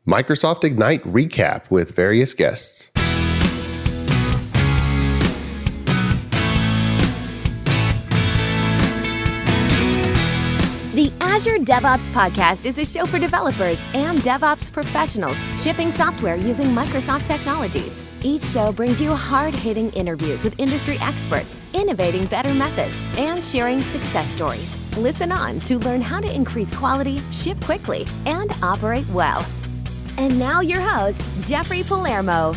Microsoft Ignite recap with various guests. The Azure DevOps Podcast is a show for developers and DevOps professionals shipping software using Microsoft technologies. Each show brings you hard-hitting interviews with industry experts, innovating better methods, and sharing success stories. Listen on to learn how to increase quality, ship quickly, and operate well. And now your host, Jeffrey Palermo.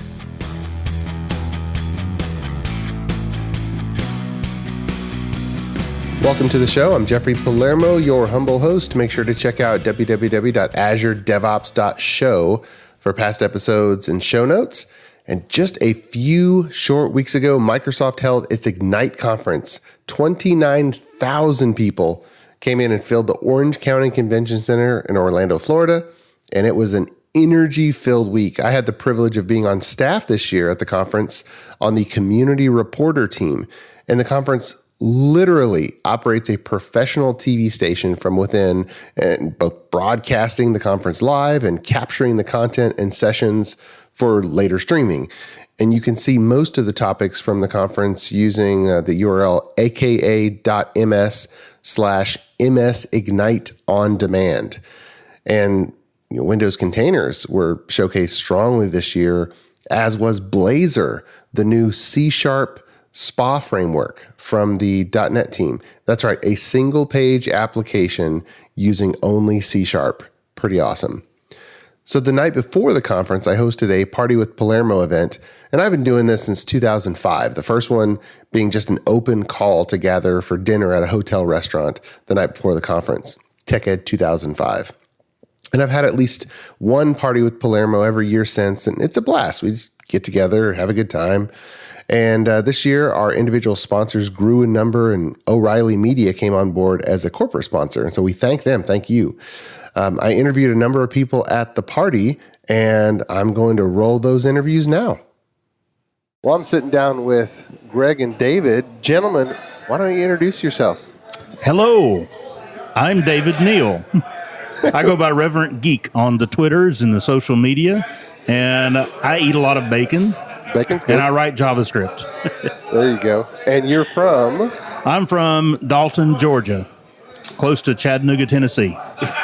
Welcome to the show. I'm Jeffrey Palermo, your humble host. Make sure to check out www.azuredevops.show for past episodes and show notes. And just a few short weeks ago, Microsoft held its Ignite conference. 29,000 people came in and filled the Orange County Convention Center in Orlando, Florida, and it was an energy-filled week. I had the privilege of being on staff this year at the conference on the community reporter team, and the conference literally operates a professional TV station from within, and both broadcasting the conference live and capturing the content and sessions for later streaming. And you can see most of the topics from the conference using the URL aka.ms/MSIgnite on demand. And Windows containers were showcased strongly this year, as was Blazor, the new C# SPA framework from the .NET team. That's right, a single-page application using only C#. Pretty awesome. So the night before the conference, I hosted a Party with Palermo event, and I've been doing this since 2005, the first one being just an open call to gather for dinner at a hotel restaurant the night before the conference, TechEd 2005. And I've had at least one Party with Palermo every year since, and it's a blast. We just get together, have a good time. And this year, our individual sponsors grew in number, and O'Reilly Media came on board as a corporate sponsor. And so we thank them. Thank you. I interviewed a number of people at the party, and I'm going to roll those interviews now. Well, I'm sitting down with Greg and David. Gentlemen, why don't you introduce yourself? Hello, I'm David Neal. I go by Reverend Geek on the Twitters and the social media, and I eat a lot of bacon. Bacon's good. And I write JavaScript. There you go. And you're from? I'm from Dalton, Georgia, close to Chattanooga, Tennessee.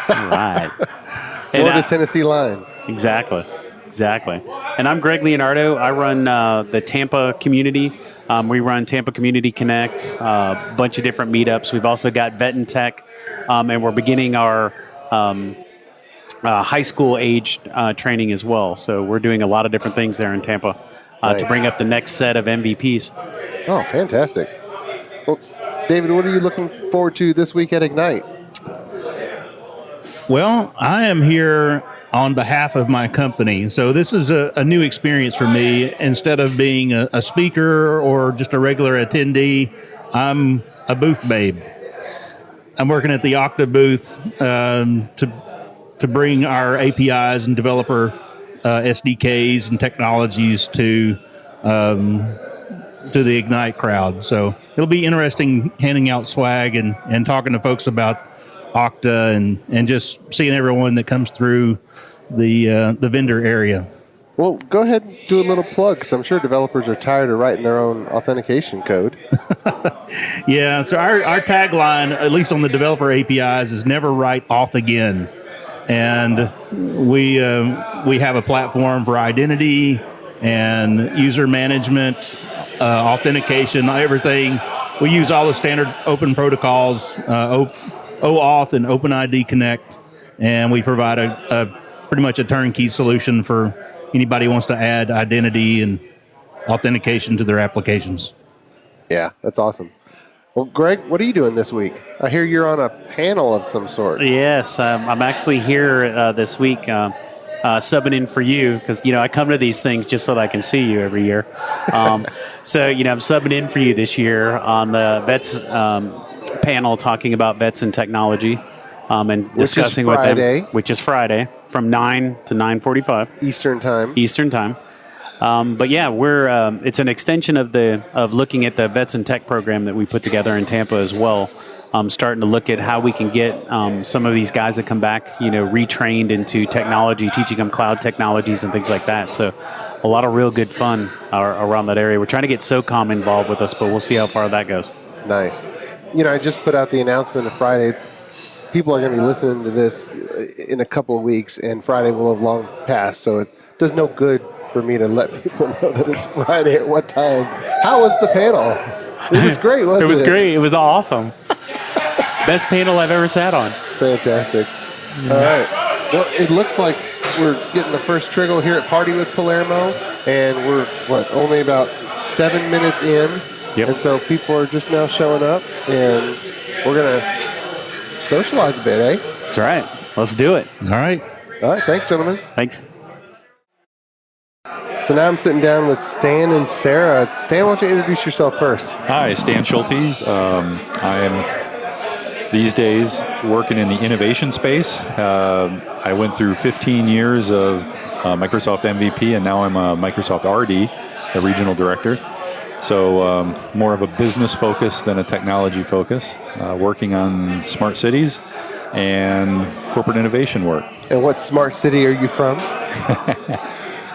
Right. Florida-Tennessee line. Exactly. And I'm Greg Leonardo. I run the Tampa community. We run Tampa Community Connect, a bunch of different meetups. We've also got Vet and Tech, and we're beginning our high school age training as well. So we're doing a lot of different things there in Tampa to bring up the next set of MVPs. Oh, fantastic. Well, David, what are you looking forward to this week at Ignite? Well, I am here on behalf of my company. So this is a new experience for me. Instead of being a speaker or just a regular attendee, I'm a booth babe. I'm working at the Okta booth to bring our APIs and developer SDKs and technologies to the Ignite crowd. So it'll be interesting handing out swag and talking to folks about Okta and just seeing everyone that comes through the vendor area. Well, go ahead and do a little plug, because I'm sure developers are tired of writing their own authentication code. Yeah, so our tagline, at least on the developer APIs, is never write auth again. And we have a platform for identity and user management, authentication, everything. We use all the standard open protocols, OAuth and OpenID Connect, and we provide a pretty much a turnkey solution for anybody who wants to add identity and authentication to their applications. Yeah, that's awesome. Well, Greg, what are you doing this week? I hear you're on a panel of some sort. Yes, I'm actually here this week subbing in for you because, I come to these things just so that I can see you every year. So, I'm subbing in for you this year on the Vets panel talking about vets and technology and discussing with them, which is Friday from 9 to 9:45 Eastern time. But yeah, it's an extension of looking at the Vets and Tech program that we put together in Tampa as well. starting to look at how we can get some of these guys that come back, retrained into technology, teaching them cloud technologies and things like that. So a lot of real good fun around that area. We're trying to get SOCOM involved with us, but we'll see how far that goes. Nice. I just put out the announcement of Friday. People are going to be listening to this in a couple of weeks, and Friday will have long passed, so it does no good for me to let people know that it's Friday at what time. How was the panel? It was great, wasn't it? It was great. It was awesome. Best panel I've ever sat on. Fantastic. All right. Well, it looks like we're getting the first trickle here at Party with Palermo, and we're, only about 7 minutes in. Yep. And so people are just now showing up, and we're going to socialize a bit, eh? That's right. Let's do it. All right. All right. Thanks, gentlemen. Thanks. So now I'm sitting down with Stan and Sarah. Stan, why don't you introduce yourself first? Hi, Stan Schultes. I am these days working in the innovation space. I went through 15 years of Microsoft MVP, and now I'm a Microsoft RD, a regional director. So more of a business focus than a technology focus, working on smart cities and corporate innovation work. And what smart city are you from?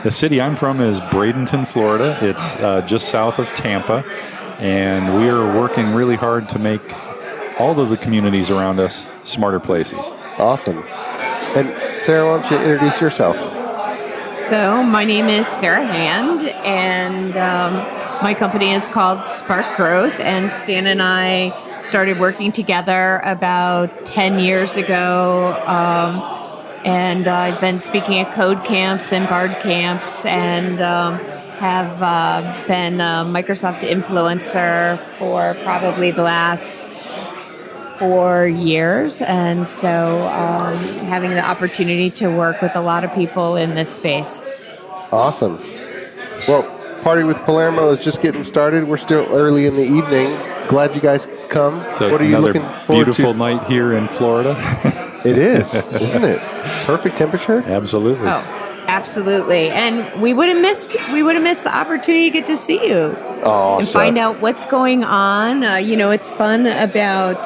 The city I'm from is Bradenton, Florida. It's just south of Tampa, and we are working really hard to make all of the communities around us smarter places. Awesome. And Sarah, why don't you introduce yourself? So my name is Sarah Hand, and my company is called Spark Growth, and Stan and I started working together about 10 years ago. And I've been speaking at code camps and BARD camps, and have been a Microsoft influencer for probably the last 4 years. And so having the opportunity to work with a lot of people in this space. Awesome. Well, Party with Palermo is just getting started. We're still early in the evening. Glad you guys could come. So what are you looking forward to? Beautiful night here in Florida. It is, isn't it? Perfect temperature? Absolutely. Oh, absolutely. And we wouldn't miss the opportunity to get to see you and find out what's going on. It's fun about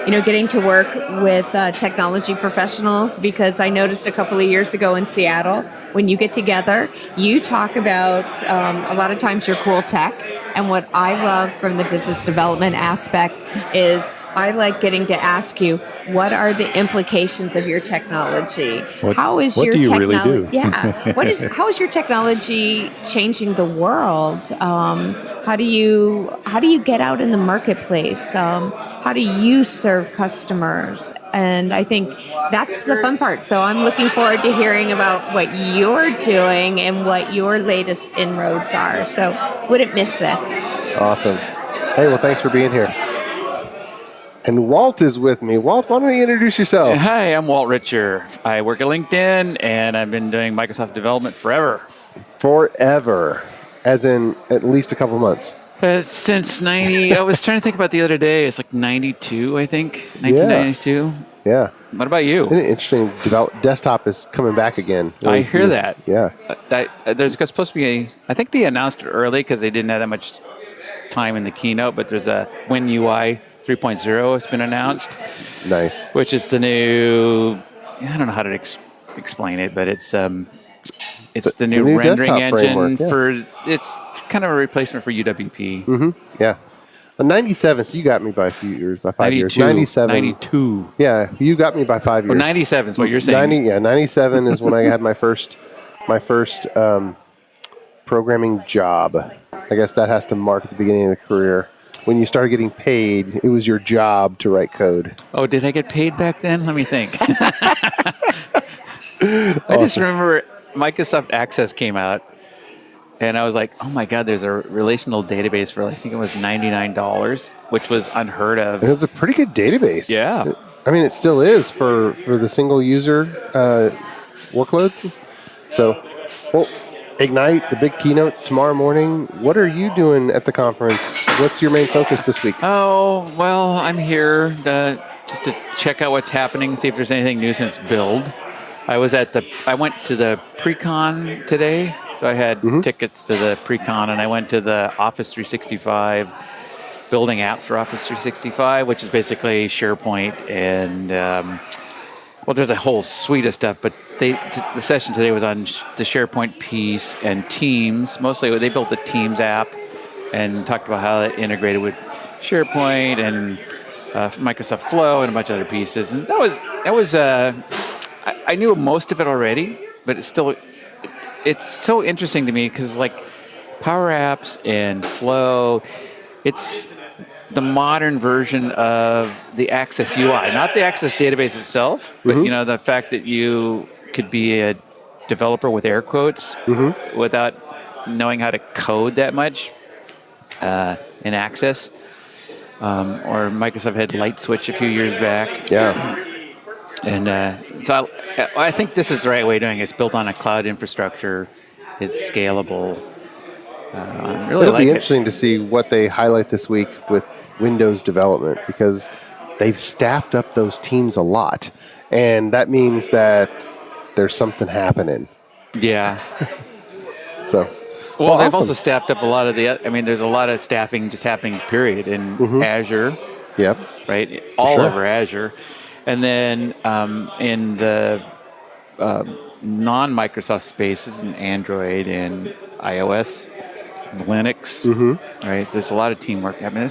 getting to work with technology professionals, because I noticed a couple of years ago in Seattle, when you get together, you talk about a lot of times your cool tech. And what I love from the business development aspect is I like getting to ask you, what are the implications of your technology? How is your technology? Yeah. How is your technology changing the world? How do you get out in the marketplace? How do you serve customers? And I think that's the fun part. So I'm looking forward to hearing about what you're doing and what your latest inroads are. So wouldn't miss this. Awesome. Hey, well, thanks for being here. And Walt is with me. Walt, why don't you introduce yourself? Hi, I'm Walt Richard. I work at LinkedIn, and I've been doing Microsoft development forever. Forever. As in at least a couple months. Since 90, I was trying to think about the other day. It's like 92, I think. 1992. Yeah. What about you? Isn't it interesting? Desktop is coming back again. I hear that. Yeah. There's supposed to be I think they announced it early because they didn't have that much time in the keynote, but there's a WinUI 3.0 has been announced. Nice. Which is the new, I don't know how to explain it, but it's the new rendering engine it's kind of a replacement for UWP. Mm-hmm. Yeah. 97, so you got me by a few years, by 5 years. 97. 92. Yeah, you got me by 5 years. Well, 97 is what you're saying. 97 is when I had my first programming job. I guess that has to mark at the beginning of the career. When you started getting paid, it was your job to write code. Oh, did I get paid back then? Let me think. I just remember Microsoft Access came out, and I was like, oh my God, there's a relational database for, I think it was $99, which was unheard of. It was a pretty good database. Yeah. I mean, it still is for the single user workloads. So, well, Ignite, the big keynotes tomorrow morning. What are you doing at the conference? What's your main focus this week? Oh, well, I'm here just to check out what's happening, see if there's anything new since Build. I went to the pre-con today, so I had tickets to the pre-con, and I went to the Office 365 building apps for Office 365, which is basically SharePoint and, well, there's a whole suite of stuff, but the session today was on the SharePoint piece and Teams. Mostly they built the Teams app and talked about how it integrated with SharePoint and Microsoft Flow and a bunch of other pieces. And that was I knew most of it already, but it's so interesting to me because like Power Apps and Flow, it's the modern version of the Access UI, not the Access database itself, but the fact that you could be a developer with air quotes without knowing how to code that much in Access. Or Microsoft had Light Switch a few years back. Yeah. And so I think this is the right way of doing it. It's built on a cloud infrastructure. It's scalable. It'll be interesting to see what they highlight this week with Windows development because they've staffed up those teams a lot. And that means that there's something happening. Yeah. So... Well, they've also staffed up a lot of there's a lot of staffing just happening, period, in Azure. Yep. Right? All over Azure. And then in the non-Microsoft spaces, in Android and iOS, Linux, right? There's a lot of teamwork happening.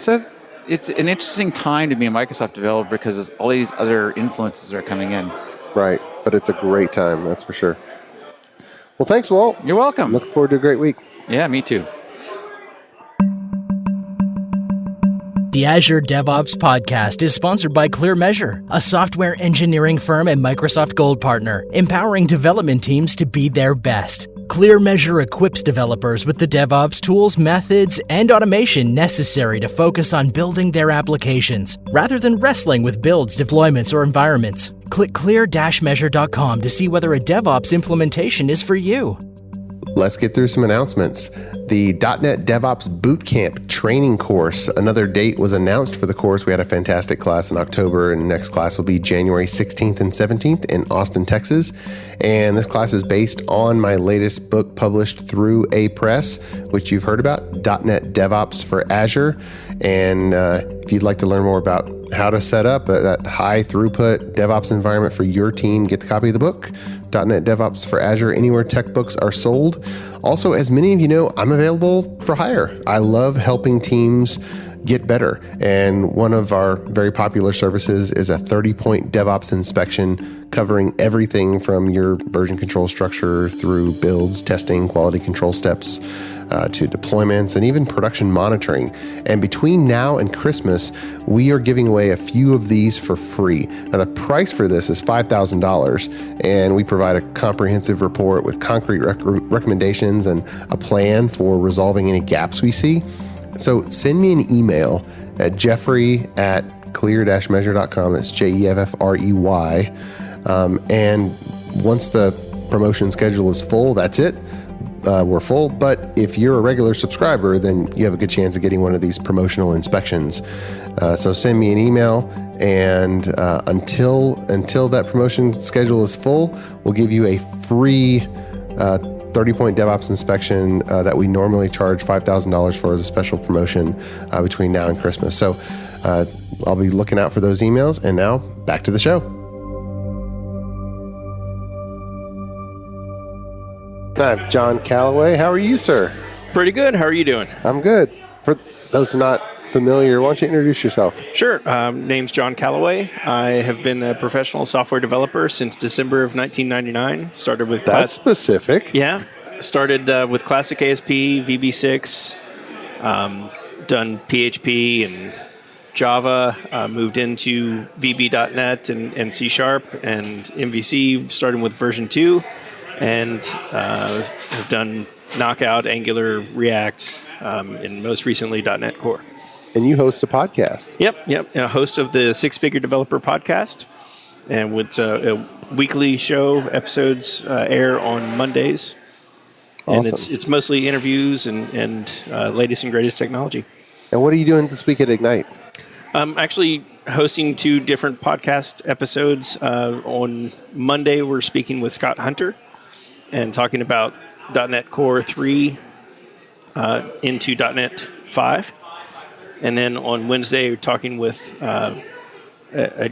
It's an interesting time to be a Microsoft developer because all these other influences are coming in. Right. But it's a great time, that's for sure. Well, thanks, Walt. You're welcome. Looking forward to a great week. Yeah, me too. The Azure DevOps Podcast is sponsored by ClearMeasure, a software engineering firm and Microsoft Gold partner, empowering development teams to be their best. ClearMeasure equips developers with the DevOps tools, methods, and automation necessary to focus on building their applications, rather than wrestling with builds, deployments, or environments. Click clear-measure.com to see whether a DevOps implementation is for you. Let's get through some announcements. The .NET DevOps Bootcamp training course, another date was announced for the course. We had a fantastic class in October, and next class will be January 16th and 17th in Austin, Texas. And this class is based on my latest book published through A Press, which you've heard about, .NET DevOps for Azure. And if you'd like to learn more about how to set up that high throughput DevOps environment for your team, get the copy of the book, .NET DevOps for Azure, anywhere tech books are sold. Also, as many of you know, I'm available for hire. I love helping teams get better. And one of our very popular services is a 30-point DevOps inspection covering everything from your version control structure through builds, testing, quality control steps, to deployments and even production monitoring. And between now and Christmas, we are giving away a few of these for free. Now, the price for this is $5,000, and we provide a comprehensive report with concrete recommendations and a plan for resolving any gaps we see. So send me an email at jeffrey@clear-measure.com. That's JEFFREY. And once the promotion schedule is full, that's it. We're full. But if you're a regular subscriber, then you have a good chance of getting one of these promotional inspections. So send me an email, and until that promotion schedule is full, we'll give you a free 30-point DevOps inspection that we normally charge $5,000 for as a special promotion between now and Christmas. So I'll be looking out for those emails. And now back to the show. I'm John Callaway. How are you, sir? Pretty good. How are you doing? I'm good. For those not familiar, why don't you introduce yourself? Sure. Name's John Callaway. I have been a professional software developer since December of 1999. Started with specific. Yeah. Started with Classic ASP, VB6, done PHP and Java, moved into VB.NET and C# and MVC, starting with version 2. And have done Knockout, Angular, React, and most recently .NET Core. And you host a podcast. Yep. A host of the Six Figure Developer Podcast. And with a weekly show, episodes air on Mondays. Awesome. And it's mostly interviews and latest and greatest technology. And what are you doing this week at Ignite? I'm actually hosting 2 different podcast episodes. On Monday, we're speaking with Scott Hunter and talking about .NET Core 3 into .NET 5. And then on Wednesday, we're talking with a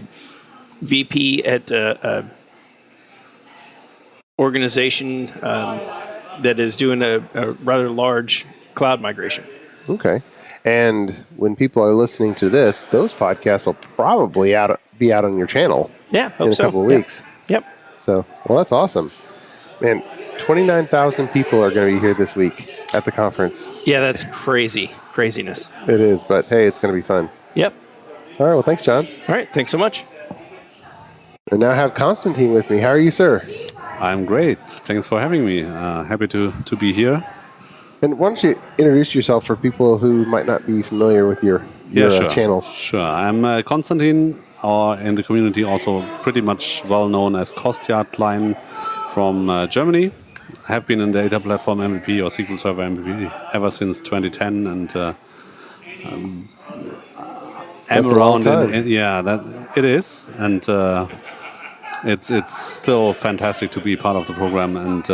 VP at a organization that is doing a rather large cloud migration. Okay. And when people are listening to this, those podcasts will probably be out on your channel in a couple of weeks. Yep. So, well, that's awesome. Man, 29,000 people are going to be here this week at the conference. Yeah, that's craziness. It is, but hey, it's going to be fun. Yep. All right, well, thanks, John. All right, thanks so much. And now I have Constantine with me. How are you, sir? I'm great. Thanks for having me. Happy to be here. And why don't you introduce yourself for people who might not be familiar with your channels? Sure. I'm Constantine, or in the community also pretty much well known as Kostja from Germany. I have been in the data platform MVP or SQL Server MVP ever since 2010, and am around. It is, and it's still fantastic to be part of the program and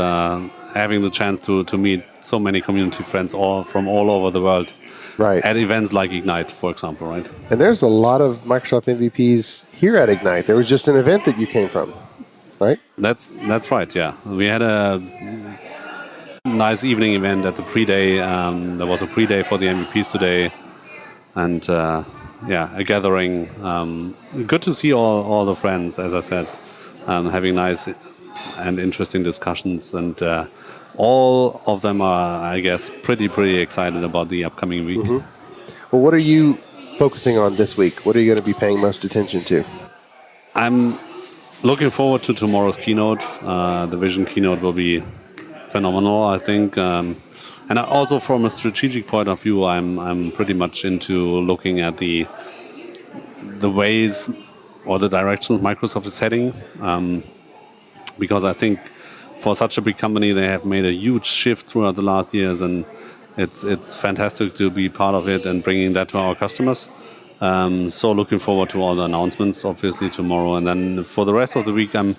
having the chance to meet so many community friends from all over the world. Right. At events like Ignite, for example, right? And there's a lot of Microsoft MVPs here at Ignite. There was just an event that you came from, right? That's right, yeah. We had a nice evening event at the pre-day. There was a pre-day for the MVPs today. And a gathering. Good to see all the friends, as I said, having nice and interesting discussions. And all of them are, I guess, pretty excited about the upcoming week. Mm-hmm. Well, what are you focusing on this week? What are you going to be paying most attention to? I'm looking forward to tomorrow's keynote. The Vision keynote will be phenomenal, I think. And also from a strategic point of view, I'm pretty much into looking at the ways or the directions Microsoft is heading. Because I think for such a big company, they have made a huge shift throughout the last years, and it's fantastic to be part of it and bringing that to our customers. So looking forward to all the announcements, obviously, tomorrow. And then for the rest of the week, I'm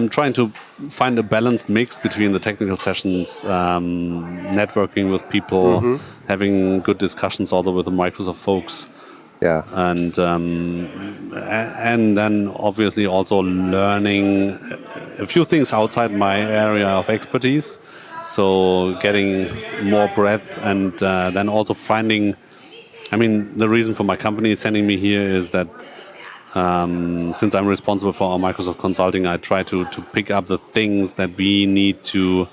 trying to find a balanced mix between the technical sessions, networking with people, having good discussions also with the Microsoft folks. Yeah. And then obviously also learning a few things outside my area of expertise. So getting more breadth and then also finding, the reason for my company sending me here is that since I'm responsible for our Microsoft Consulting, I try to pick up the things that we need to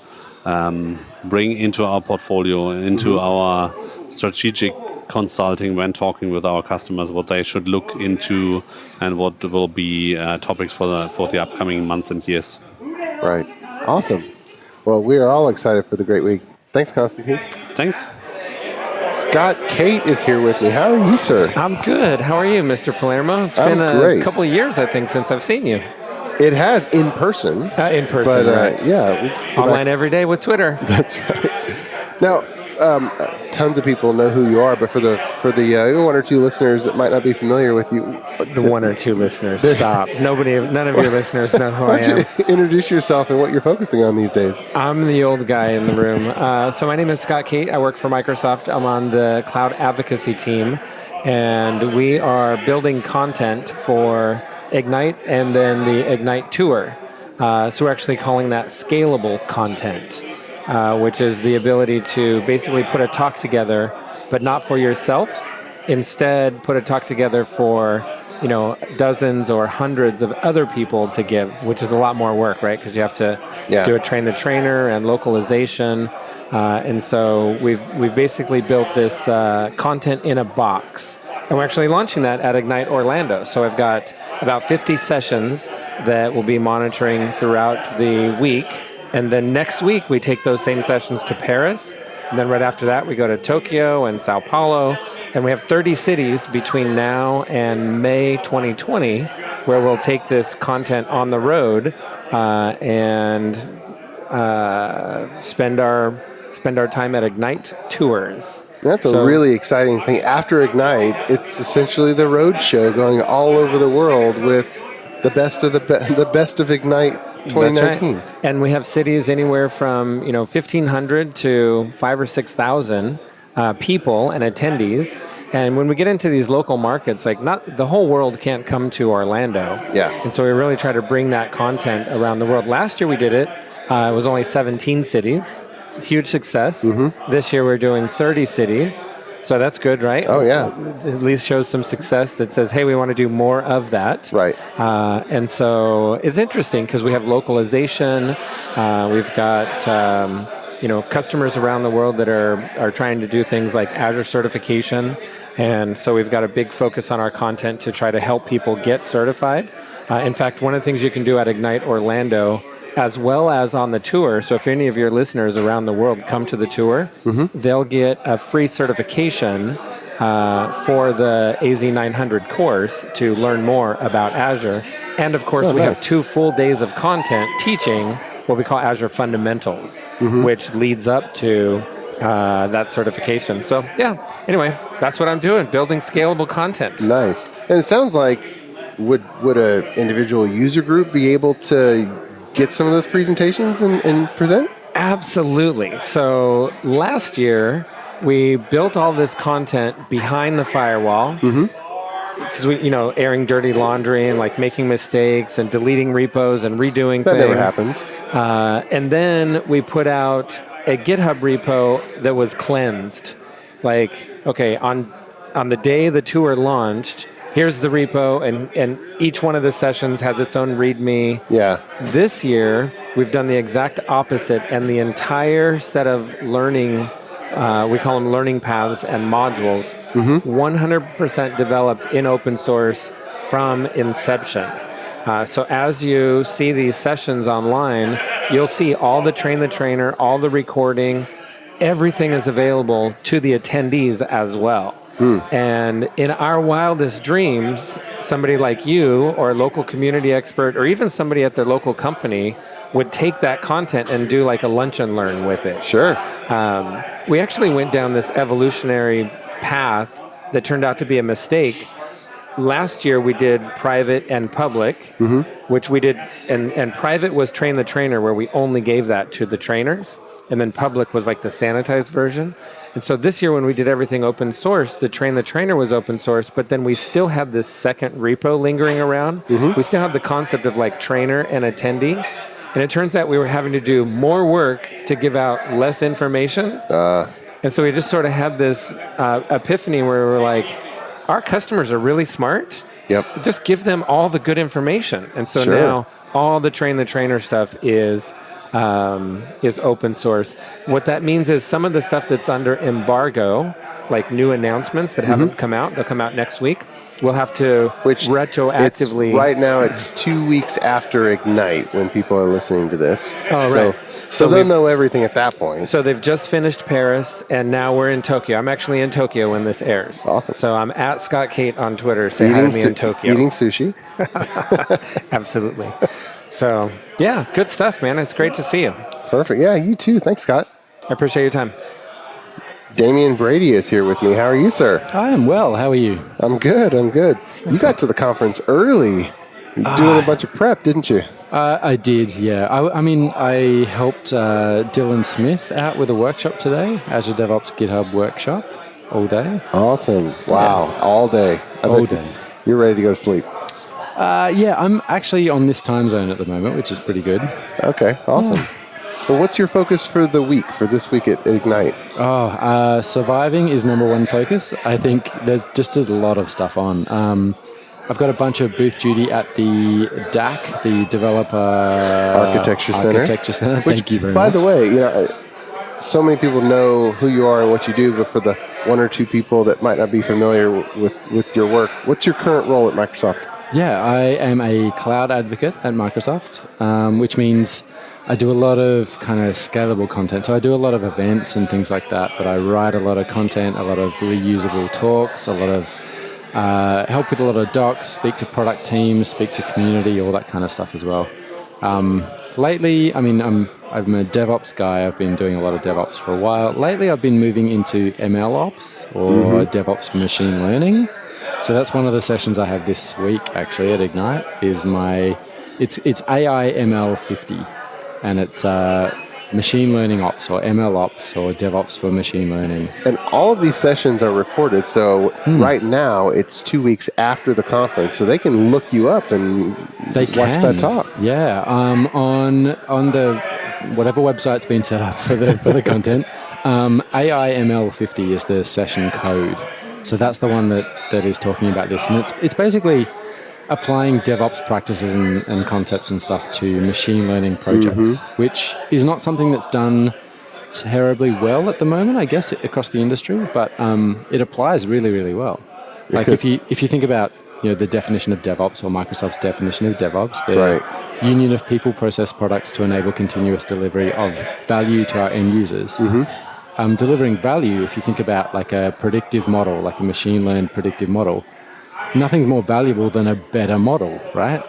bring into our portfolio, into our strategic consulting when talking with our customers, what they should look into and what will be topics for the upcoming months and years. Right. Awesome. Well, we are all excited for the great week. Thanks, Constantine. Thanks. Scott Cate is here with me. How are you, sir? I'm good. How are you, Mr. Palermo? It's been a couple of years, I think, since I've seen you. It has, in person. In person, but, right. Yeah. Online every day with Twitter. That's right. Now, tons of people know who you are, but for the one or two listeners that might not be familiar with you, the one or two listeners, stop. None of your listeners know who I am. Introduce yourself and what you're focusing on these days. I'm the old guy in the room. So my name is Scott Cate. I work for Microsoft. I'm on the cloud advocacy team, and we are building content for Ignite and then the Ignite Tour. So we're actually calling that scalable content. Which is the ability to basically put a talk together, but not for yourself. Instead, put a talk together for, dozens or hundreds of other people to give, which is a lot more work, right? Because you have to do a train the trainer and localization. And so we've basically built this content in a box. And we're actually launching that at Ignite Orlando. So I've got about 50 sessions that we'll be monitoring throughout the week. And then next week, we take those same sessions to Paris. And then right after that, we go to Tokyo and Sao Paulo. And we have 30 cities between now and May 2020 where we'll take this content on the road and spend our time at Ignite tours. That's a really exciting thing. After Ignite, it's essentially the road show going all over the world with the best of the best of Ignite 2019. Right. And we have cities anywhere from 1,500 to 5,000 or 6,000 people and attendees. And when we get into these local markets, like not the whole world can't come to Orlando. Yeah. And so we really try to bring that content around the world. Last year we did it. It was only 17 cities. Huge success. This year we're doing 30 cities. So that's good, right? Oh, yeah. At least shows some success that says, hey, we want to do more of that. Right. And so it's interesting because we have localization. We've got customers around the world that are trying to do things like Azure certification. And so we've got a big focus on our content to try to help people get certified. In fact, one of the things you can do at Ignite Orlando, as well as on the tour, so if any of your listeners around the world come to the tour, they'll get a free certification for the AZ900 course to learn more about Azure. And of course, we have 2 full days of content teaching what we call Azure Fundamentals, which leads up to that certification. So anyway, that's what I'm doing, building scalable content. Nice. And it sounds like, would an individual user group be able to get some of those presentations and present? Absolutely. So last year, we built all this content behind the firewall. Because we, airing dirty laundry and like making mistakes and deleting repos and redoing that things. That never happens. And then we put out a GitHub repo that was cleansed. Like, okay, on the day the tour launched, here's the repo, and each one of the sessions has its own README. Yeah. This year, we've done the exact opposite, and the entire set of learning, we call them learning paths and modules, 100% developed in open source from inception. So as you see these sessions online, you'll see all the train the trainer, all the recording, everything is available to the attendees as well. And in our wildest dreams, somebody like you or a local community expert or even somebody at their local company would take that content and do like a lunch and learn with it. Sure. We actually went down this evolutionary path that turned out to be a mistake. Last year we did private and public, which we did, and private was train the trainer, where we only gave that to the trainers, and then public was like the sanitized version. And so this year when we did everything open source, the train the trainer was open source, but then we still have this second repo lingering around. We still have the concept of like trainer and attendee. And it turns out we were having to do more work to give out less information. And so we just sort of had this epiphany where we were like, our customers are really smart. Yep. Just give them all the good information. And so now all the train the trainer stuff is open source. What that means is some of the stuff that's under embargo, like new announcements that haven't come out, they'll come out next week. We'll have to retroactively. Right now, it's 2 weeks after Ignite when people are listening to this. Oh, right. So they'll know everything at that point. So they've just finished Paris, and now we're in Tokyo. I'm actually in Tokyo when this airs. Awesome. So I'm at Scott Cate on Twitter. Say hi to me in Tokyo. Eating sushi. Absolutely. So, yeah, good stuff, man. It's great to see you. Perfect. Yeah, you too. Thanks, Scott. I appreciate your time. Damian Brady is here with me. How are you, sir? I am well. How are you? I'm good. You got to the conference early. Doing a bunch of prep, didn't you? I did, yeah. I helped Dylan Smith out with a workshop today, Azure DevOps GitHub workshop, all day. Awesome. Wow. Yeah. All day. All day. You're ready to go to sleep. Yeah, I'm actually on this time zone at the moment, which is pretty good. Okay, awesome. Yeah. Well, what's your focus for this week at Ignite? Surviving is number one focus. I think there's just a lot of stuff on. I've got a bunch of booth duty at the DAC, the Developer Architecture Center. Thank you very much. By the way, so many people know who you are and what you do, but for the one or two people that might not be familiar with your work, what's your current role at Microsoft? Yeah, I am a cloud advocate at Microsoft, which means I do a lot of kind of scalable content. So I do a lot of events and things like that, but I write a lot of content, a lot of reusable talks, a lot of help with a lot of docs, speak to product teams, speak to community, all that kind of stuff as well. Lately, I'm a DevOps guy. I've been doing a lot of DevOps for a while. Lately, I've been moving into ML Ops or DevOps machine learning. So that's one of the sessions I have this week actually at Ignite. It's AI ML 50, and it's machine learning ops or ML ops or DevOps for machine learning. And all of these sessions are recorded. So right now it's 2 weeks after the conference, so they can look you up and watch that talk. Yeah, on the whatever website's been set up for the content, AIML 50 is the session code. So that's the one that is talking about this, and it's basically applying DevOps practices and concepts and stuff to machine learning projects, which is not something that's done terribly well at the moment, I guess, across the industry, but it applies really, really well. Like if you think about the definition of DevOps or Microsoft's definition of DevOps, the union of people, process, products to enable continuous delivery of value to our end users. Delivering value, if you think about like a predictive model, like a machine learned predictive model, nothing's more valuable than a better model, right?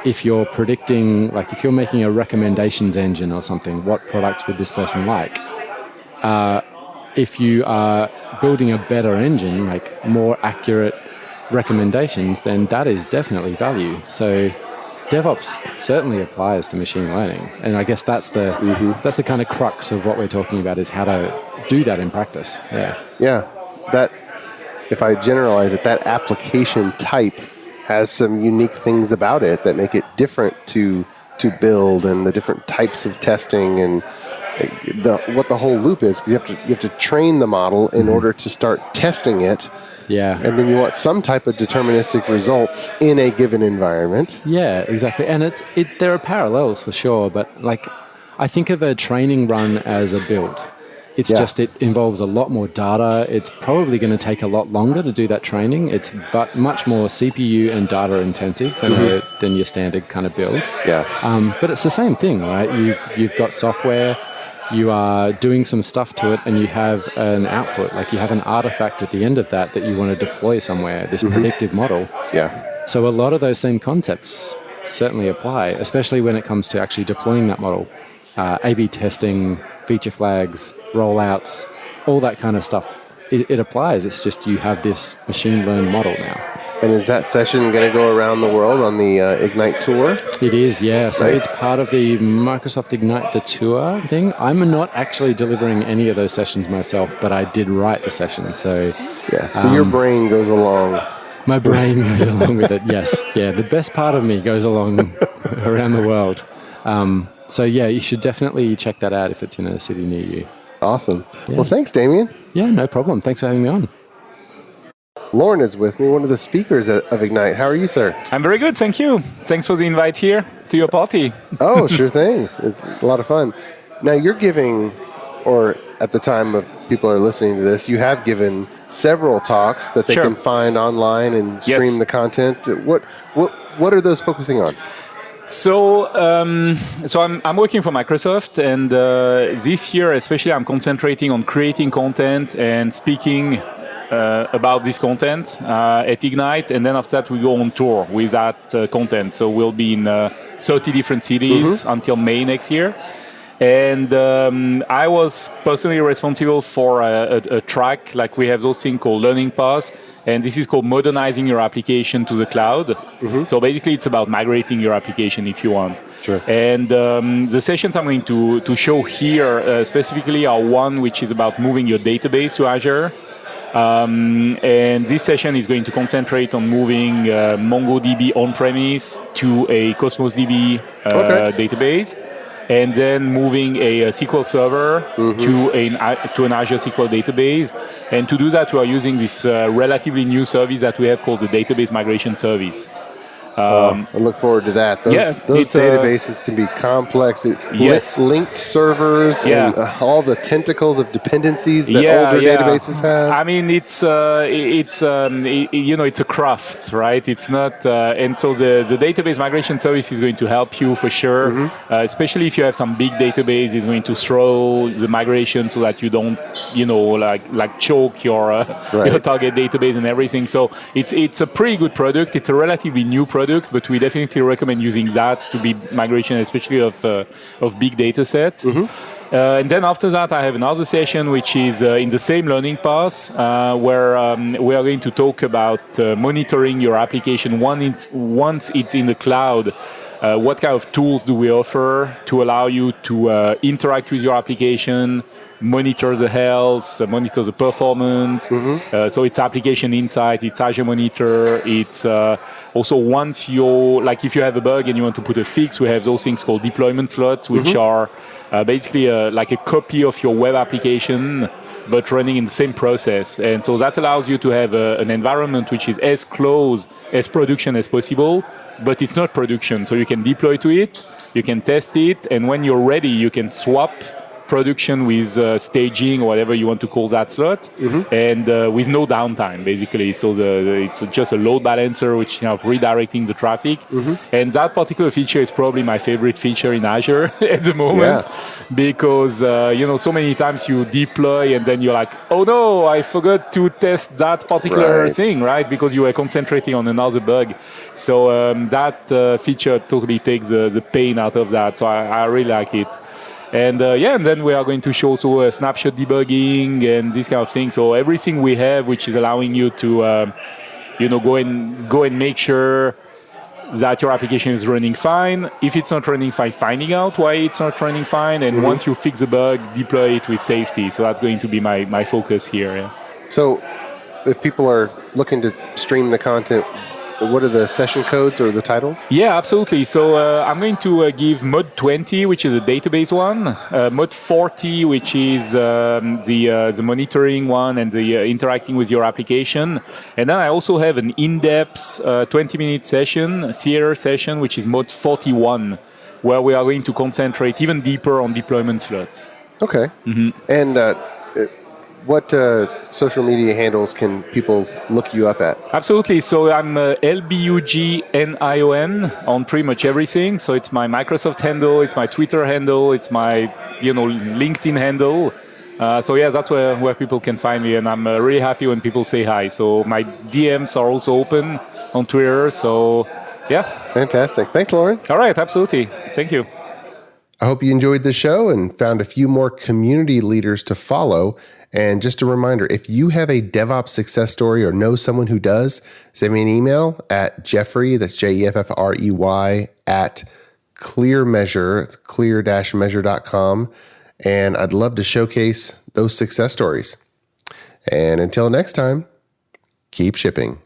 If you're predicting, like if you're making a recommendations engine or something, what products would this person like? If you are building a better engine, like more accurate recommendations, then that is definitely value. So DevOps certainly applies to machine learning, and I guess that's the kind of crux of what we're talking about, is how to do that in practice. That, if I generalize it, that application type has some unique things about it that make it different to build, and the different types of testing, and what the whole loop is. You have to train the model in order to start testing it. Yeah. And then you want some type of deterministic results in a given environment. Yeah, exactly. And there are parallels for sure, but like I think of a training run as a build. It's just, it involves a lot more data. It's probably going to take a lot longer to do that training. It's much more CPU and data intensive than your standard kind of build. Yeah. But it's the same thing, right? You've got software, you are doing some stuff to it, and you have an output, like you have an artifact at the end of that you want to deploy somewhere, this predictive model. Yeah. So a lot of those same concepts certainly apply, especially when it comes to actually deploying that model. A/B testing, feature flags, rollouts, all that kind of stuff. It applies. It's just you have this machine learned model now. And is that session going to go around the world on the Ignite tour? It is, yeah. So it's part of the Microsoft Ignite the Tour thing. I'm not actually delivering any of those sessions myself, but I did write the session. So so your brain goes along. My brain goes along with it, yes. Yeah, the best part of me goes along around the world. So you should definitely check that out if it's in a city near you. Awesome. Yeah. Well, thanks, Damian. Yeah, no problem. Thanks for having me on. Lauren is with me, one of the speakers of Ignite. How are you, sir? I'm very good, thank you. Thanks for the invite here to your party. Oh, sure thing. It's a lot of fun. Now, you're giving, or at the time of people are listening to this, you have given several talks that they can find online and stream the content. What are those focusing on? So I'm working for Microsoft, and this year especially I'm concentrating on creating content and speaking about this content at Ignite, and then after that we go on tour with that content. So we'll be in 30 different cities until May next year. And I was personally responsible for a track, like we have those things called learning paths, and this is called modernizing your application to the cloud. So basically it's about migrating your application if you want. Sure. And the sessions I'm going to show here specifically are one which is about moving your database to Azure. And this session is going to concentrate on moving MongoDB on-premise to a Cosmos DB database, and then moving a SQL Server to an Azure SQL database. And to do that, we are using this relatively new service that we have called the Database Migration Service. I look forward to that. Those databases can be complex. Linked servers and all the tentacles of dependencies that older databases have. I mean, it's a craft, right? It's not, and so the database migration service is going to help you for sure, especially if you have some big database. It's going to throw the migration so that you don't, like choke your target database and everything. So it's a pretty good product. It's a relatively new product, but we definitely recommend using that to be migration, especially of big data sets. And then after that, I have another session which is in the same learning path, where we are going to talk about monitoring your application once it's in the cloud what kind of tools do we offer to allow you to interact with your application, monitor the health, monitor the performance. So it's application insight, it's Azure Monitor, it's also once like if you have a bug and you want to put a fix, we have those things called deployment slots, which are basically like a copy of your web application, but running in the same process. And so that allows you to have an environment which is as close as production as possible, but it's not production. So you can deploy to it, you can test it, and when you're ready, you can swap production with staging or whatever you want to call that slot, and with no downtime basically. So it's just a load balancer which is kind of redirecting the traffic, and that particular feature is probably my favorite feature in Azure at the moment, because so many times you deploy and then you're like, oh no, I forgot to test that particular thing, right? Because you were concentrating on another bug. So that feature totally takes the pain out of that. So I really like it. And and then we are going to show also snapshot debugging and this kind of thing. So everything we have, which is allowing you to, go and make sure that your application is running fine. If it's not running fine, finding out why it's not running fine. And once you fix the bug, deploy it with safety. So that's going to be my focus here. Yeah. So if people are looking to stream the content, what are the session codes or the titles? Yeah, absolutely. So I'm going to give mod 20, which is a database one, mod 40, which is the monitoring one and the interacting with your application. And then I also have an in-depth 20-minute session, theater session, which is mod 41, where we are going to concentrate even deeper on deployment slots. Okay. And what social media handles can people look you up at? Absolutely. So I'm LBUGNION on pretty much everything. So it's my Microsoft handle, it's my Twitter handle, it's my LinkedIn handle. So yeah, that's where people can find me, and I'm really happy when people say hi. So my DMs are also open on Twitter. So yeah. Fantastic. Thanks, Laurent. All right. Absolutely. Thank you. I hope you enjoyed the show and found a few more community leaders to follow. And just a reminder, if you have a DevOps success story or know someone who does, send me an email at Jeffrey, that's Jeffrey, at clearmeasure, clear-measure.com. And I'd love to showcase those success stories. And until next time, keep shipping.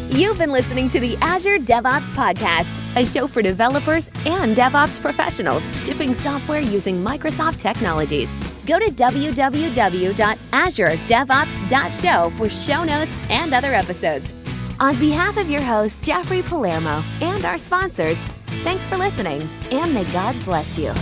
You've been listening to the Azure DevOps Podcast, a show for developers and DevOps professionals shipping software using Microsoft technologies. Go to www.azuredevops.show for show notes and other episodes. On behalf of your host, Jeffrey Palermo, and our sponsors, thanks for listening, and may God bless you.